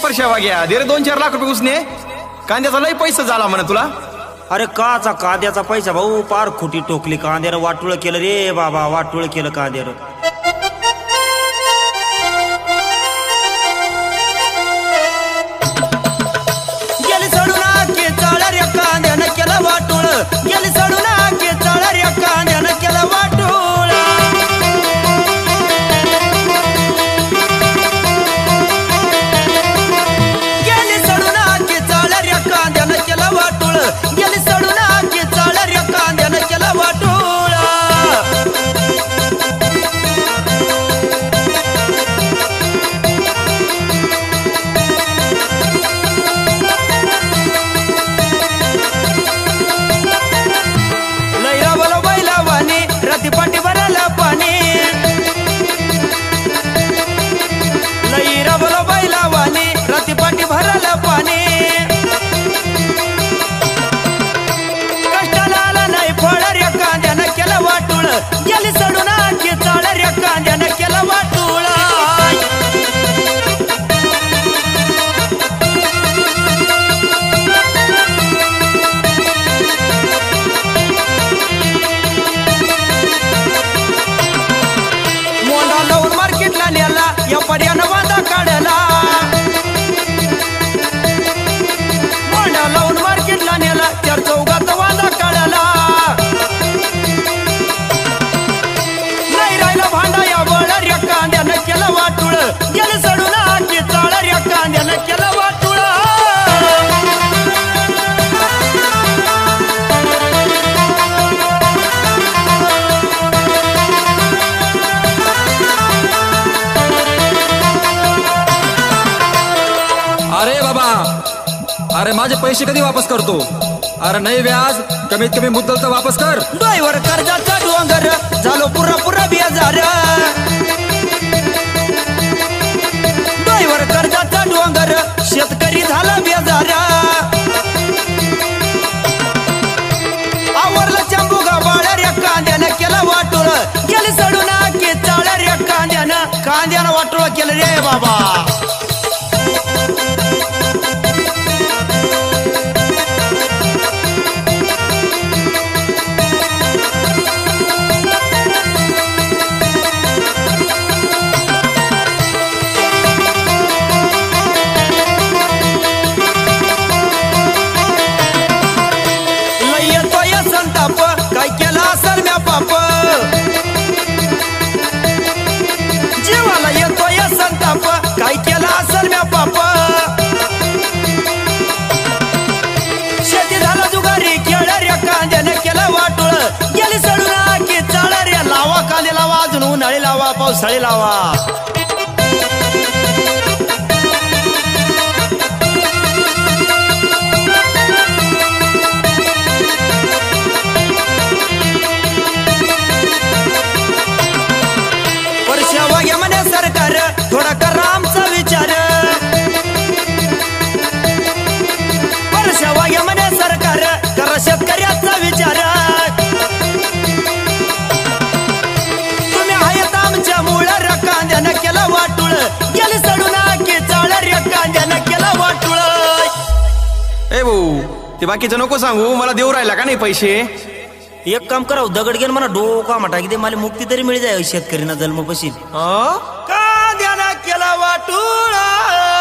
परशावा घ्या दे रे 2-4 लाख रुपये उसने कांद्याचा लय पैसा झाला म्हणा तुला. अरे काचा कांद्याचा पैसा भाऊ पार खोटी टोकली कांद्यानं वाटुळ केलं रे बाबा वाटुळ केलं कांद्यानं. गेली सोडून आखे चाळ रे कांद्यानं केलं वाटुळ गेली सोडून आखे चाळ रे कांद्यानं केलं वाटुळ. गेली सोडून आखे चाळ रे कांद्यानं केलं वाटुळ गेली सोडून आखे चाळ रे कांद्यानं केलं वाटुळ. लैरा बोलो बैला वाणी राती पाठी भरायला पाणी लैरा बोलो बैला वाणी राती पाठी भरायला पाणी. कष्टाला आला नाही फळ रे कांद्यानं केलं वाटुळ गेली सोडून आखी चाळ रे कांद्यानं केलं वाटुळ. मोंडा लावून मार्केटला नेला या पर्यानं वादा काढला मोंडा लावून मार्केटला नेला 4 चौघात वादा काढला. नाही राहिला भांडा या बळ रे कांद्यानं केलं वाटुळ गेलं सोडून आखी चाळ रे कांद्यानं केलं वाटुळ. अरे बाबा अरे माझे पैसे कधी वापस करतो. अरे नाही व्याज कमीत कमी मुद्दल तर वापस कर. डोईवर कर्जाचा डोंगर झालो पुरा बेजार डोईवर कर्जाचा डोंगर शेतकरी झाला बेजार. आवरला चंबू गाबाळ रे कांद्यानं केलं वाटुळ गेली सोडून आखी चाळ रे कांद्यानं वाटुळ केलं रे बाबा. लय येतोय संताप काय केला असेल म्या पाप जीवाला येतोय संताप काय केला असेल म्या पाप. शेती झाला जुगारी खेळ रे कांद्यानं केलं वाटुळ गेली सोडून आखी चाळ रे लावा कांदे लावा अजून उन्हाळी लावा पावसाळी लावा. परशावा घ्या म्हणे सरकार थोडा करा आमचा विचार परशावा घ्या म्हणे सरकार करा शेतकऱ्याचा विचार. तुम्ही आहेत आमच्या मूळ रे कांद्यानं केलं वाटुळ गेली सोडून आखी चाळ रे कांद्यानं केलं वाटुळ. ए भाऊ ते बाकीचं नको सांगू मला देऊ राहिला का नाही पैसे. एक काम करावं दगड घेऊन म्हणा डोका मटा की दे मला मुक्ती तरी मिळ जाय शेतकरीना जन्म पशी.